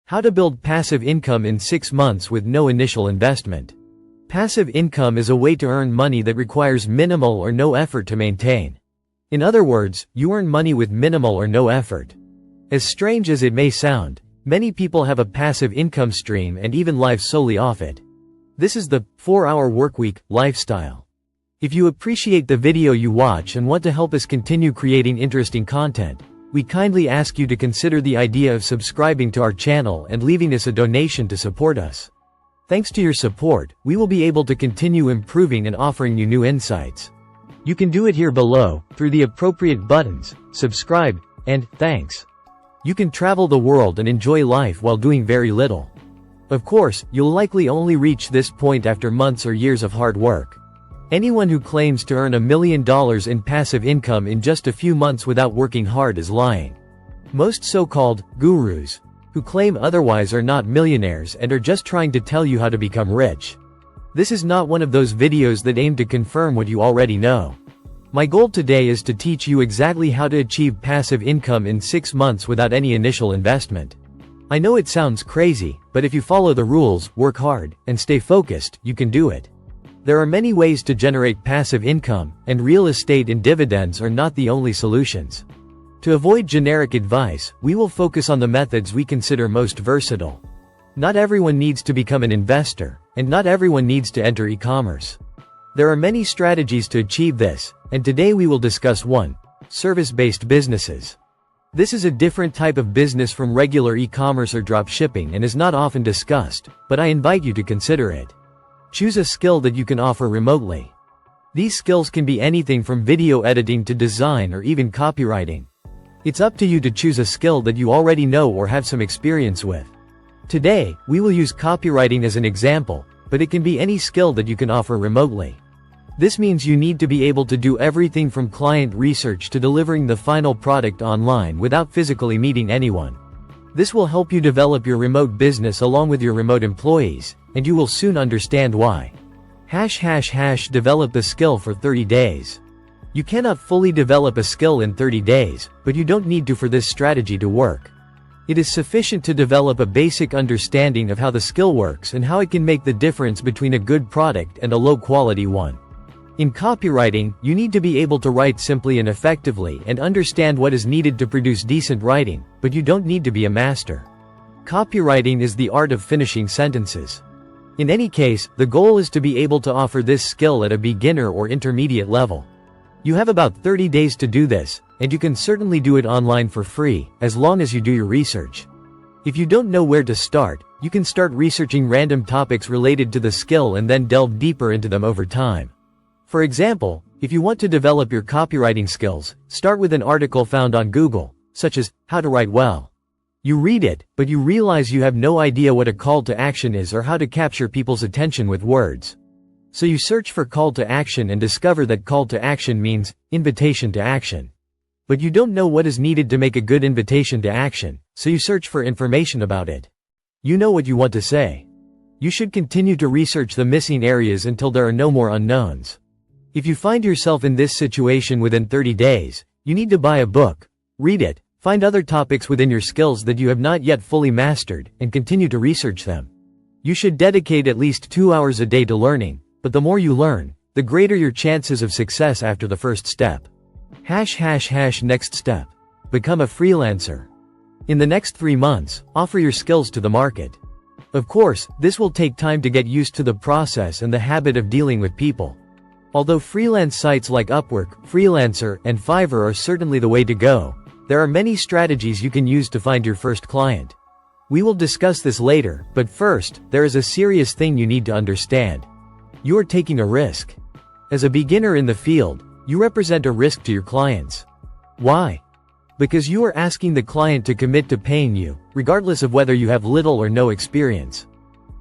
How to build passive income in 6 months with no initial investment. Passive income is a way to earn money that requires minimal or no effort to maintain. In other words, you earn money with minimal or no effort. As strange as it may sound, many people have a passive income stream and even live solely off it. This is the 4-hour workweek lifestyle. If you appreciate the video you watch and want to help us continue creating interesting content, we kindly ask you to consider the idea of subscribing to our channel and leaving us a donation to support us. Thanks to your support, we will be able to continue improving and offering you new insights. You can do it here below, through the appropriate buttons, subscribe, and thanks. You can travel the world and enjoy life while doing very little. Of course, you'll likely only reach this point after months or years of hard work. Anyone who claims to earn $1 million in passive income in just a few months without working hard is lying. Most so-called gurus who claim otherwise are not millionaires and are just trying to tell you how to become rich. This is not one of those videos that aim to confirm what you already know. My goal today is to teach you exactly how to achieve passive income in 6 months without any initial investment. I know it sounds crazy, but if you follow the rules, work hard, and stay focused, you can do it. There are many ways to generate passive income, and real estate and dividends are not the only solutions. To avoid generic advice, we will focus on the methods we consider most versatile. Not everyone needs to become an investor, and not everyone needs to enter e-commerce. There are many strategies to achieve this, and today we will discuss 1. Service-based businesses. This is a different type of business from regular e-commerce or drop shipping and is not often discussed, but I invite you to consider it. Choose a skill that you can offer remotely. These skills can be anything from video editing to design or even copywriting. It's up to you to choose a skill that you already know or have some experience with. Today, we will use copywriting as an example, but it can be any skill that you can offer remotely. This means you need to be able to do everything from client research to delivering the final product online without physically meeting anyone. This will help you develop your remote business along with your remote employees, and you will soon understand why. ## Develop the skill for 30 days. You cannot fully develop a skill in 30 days, but you don't need to for this strategy to work. It is sufficient to develop a basic understanding of how the skill works and how it can make the difference between a good product and a low-quality one. In copywriting, you need to be able to write simply and effectively and understand what is needed to produce decent writing, but you don't need to be a master. Copywriting is the art of finishing sentences. In any case, the goal is to be able to offer this skill at a beginner or intermediate level. You have about 30 days to do this, and you can certainly do it online for free, as long as you do your research. If you don't know where to start, you can start researching random topics related to the skill and then delve deeper into them over time. For example, if you want to develop your copywriting skills, start with an article found on Google, such as, How to Write Well. You read it, but you realize you have no idea what a call to action is or how to capture people's attention with words. So you search for call to action and discover that call to action means invitation to action. But you don't know what is needed to make a good invitation to action, so you search for information about it. You know what you want to say. You should continue to research the missing areas until there are no more unknowns. If you find yourself in this situation within 30 days, you need to buy a book, read it, find other topics within your skills that you have not yet fully mastered, and continue to research them. You should dedicate at least 2 hours a day to learning, but the more you learn, the greater your chances of success after the first step. ## Next step. Become a freelancer. In the next 3 months, offer your skills to the market. Of course, this will take time to get used to the process and the habit of dealing with people. Although freelance sites like Upwork, Freelancer, and Fiverr are certainly the way to go, there are many strategies you can use to find your first client. We will discuss this later, but first, there is a serious thing you need to understand. You are taking a risk. As a beginner in the field, you represent a risk to your clients. Why? Because you are asking the client to commit to paying you, regardless of whether you have little or no experience.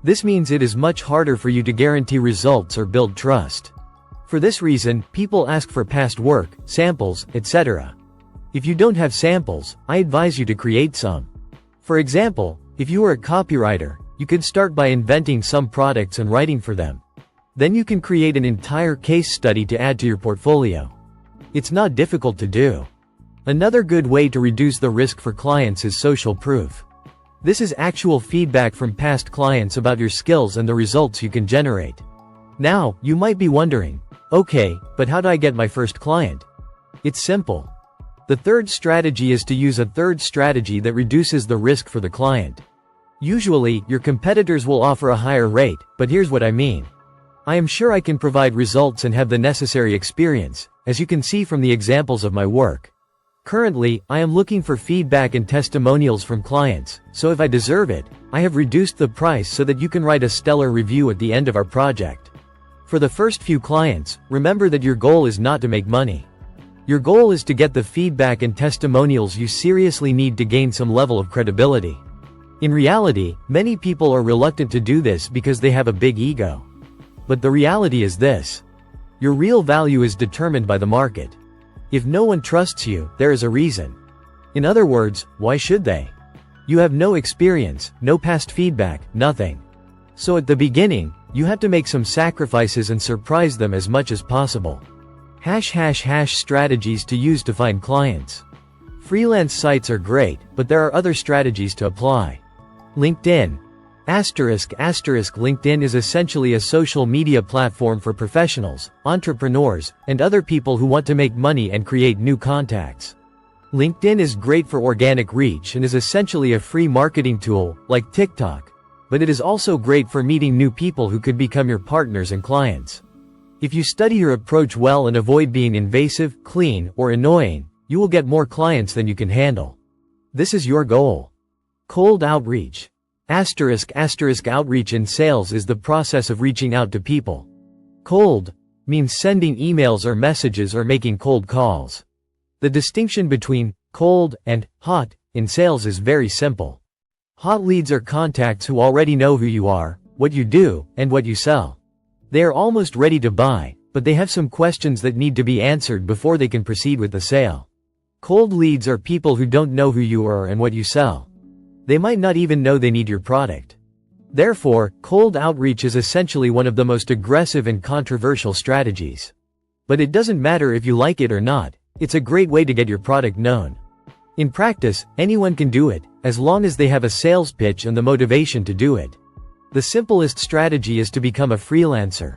This means it is much harder for you to guarantee results or build trust. For this reason, people ask for past work, samples, etc. If you don't have samples, I advise you to create some. For example, if you are a copywriter, you can start by inventing some products and writing for them. Then you can create an entire case study to add to your portfolio. It's not difficult to do. Another good way to reduce the risk for clients is social proof. This is actual feedback from past clients about your skills and the results you can generate. Now, you might be wondering, okay, but how do I get my first client? It's simple. The third strategy is to use a third strategy that reduces the risk for the client. Usually, your competitors will offer a higher rate, but here's what I mean. I am sure I can provide results and have the necessary experience, as you can see from the examples of my work. Currently, I am looking for feedback and testimonials from clients, so if I deserve it, I have reduced the price so that you can write a stellar review at the end of our project. For the first few clients, remember that your goal is not to make money. Your goal is to get the feedback and testimonials you seriously need to gain some level of credibility. In reality, many people are reluctant to do this because they have a big ego. But the reality is this. Your real value is determined by the market. If no one trusts you, there is a reason. In other words, why should they? You have no experience, no past feedback, nothing. So at the beginning, you have to make some sacrifices and surprise them as much as possible. ## strategies to use to find clients. Freelance sites are great, but there are other strategies to apply. LinkedIn. **** LinkedIn is essentially a social media platform for professionals, entrepreneurs, and other people who want to make money and create new contacts. LinkedIn is great for organic reach and is essentially a free marketing tool, like TikTok. But it is also great for meeting new people who could become your partners and clients. If you study your approach well and avoid being invasive, clean, or annoying, you will get more clients than you can handle. This is your goal. Cold outreach. **** Outreach in sales is the process of reaching out to people. Cold means sending emails or messages or making cold calls. The distinction between cold and hot in sales is very simple. Hot leads are contacts who already know who you are, what you do, and what you sell. They are almost ready to buy, but they have some questions that need to be answered before they can proceed with the sale. Cold leads are people who don't know who you are and what you sell. They might not even know they need your product. Therefore, cold outreach is essentially one of the most aggressive and controversial strategies. But it doesn't matter if you like it or not, it's a great way to get your product known. In practice, anyone can do it, as long as they have a sales pitch and the motivation to do it. The simplest strategy is to become a freelancer.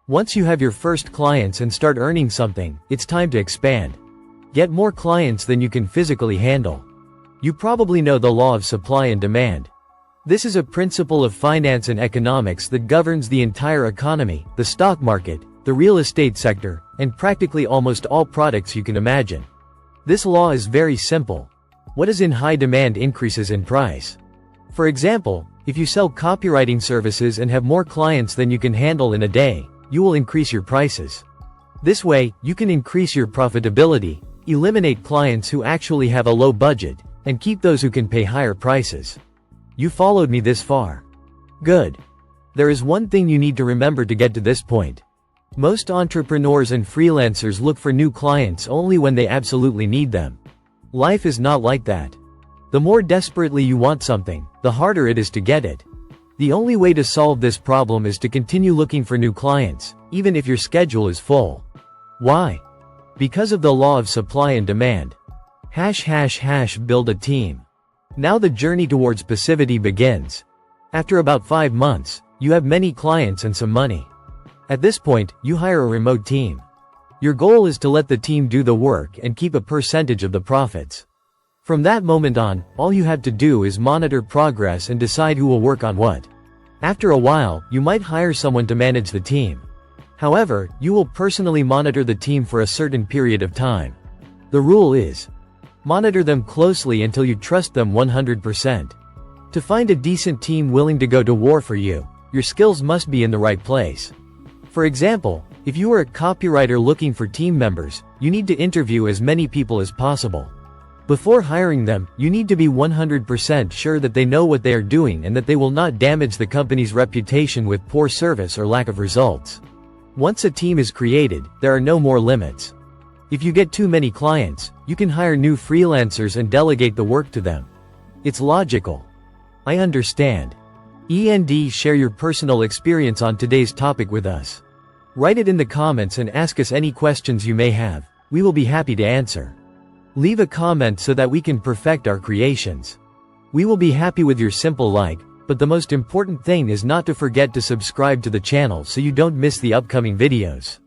Once you have your first clients and start earning something, it's time to expand. Get more clients than you can physically handle. You probably know the law of supply and demand. This is a principle of finance and economics that governs the entire economy, the stock market, the real estate sector, and practically almost all products you can imagine. This law is very simple. What is in high demand increases in price. For example, if you sell copywriting services and have more clients than you can handle in a day, you will increase your prices. This way, you can increase your profitability, eliminate clients who actually have a low budget, and keep those who can pay higher prices. You followed me this far. Good. There is one thing you need to remember to get to this point. Most entrepreneurs and freelancers look for new clients only when they absolutely need them. Life is not like that. The more desperately you want something, the harder it is to get it. The only way to solve this problem is to continue looking for new clients, even if your schedule is full. Why? Because of the law of supply and demand. ## Build a team. Now the journey towards passivity begins. After about 5 months, you have many clients and some money. At this point, you hire a remote team. Your goal is to let the team do the work and keep a percentage of the profits. From that moment on, all you have to do is monitor progress and decide who will work on what. After a while, you might hire someone to manage the team. However, you will personally monitor the team for a certain period of time. The rule is, monitor them closely until you trust them 100%. To find a decent team willing to go to war for you, your skills must be in the right place. For example, if you are a copywriter looking for team members, you need to interview as many people as possible. Before hiring them, you need to be 100% sure that they know what they are doing and that they will not damage the company's reputation with poor service or lack of results. Once a team is created, there are no more limits. If you get too many clients, you can hire new freelancers and delegate the work to them. It's logical. I understand. Share your personal experience on today's topic with us. Write it in the comments and ask us any questions you may have. We will be happy to answer. Leave a comment so that we can perfect our creations. We will be happy with your simple like, but the most important thing is not to forget to subscribe to the channel so you don't miss the upcoming videos.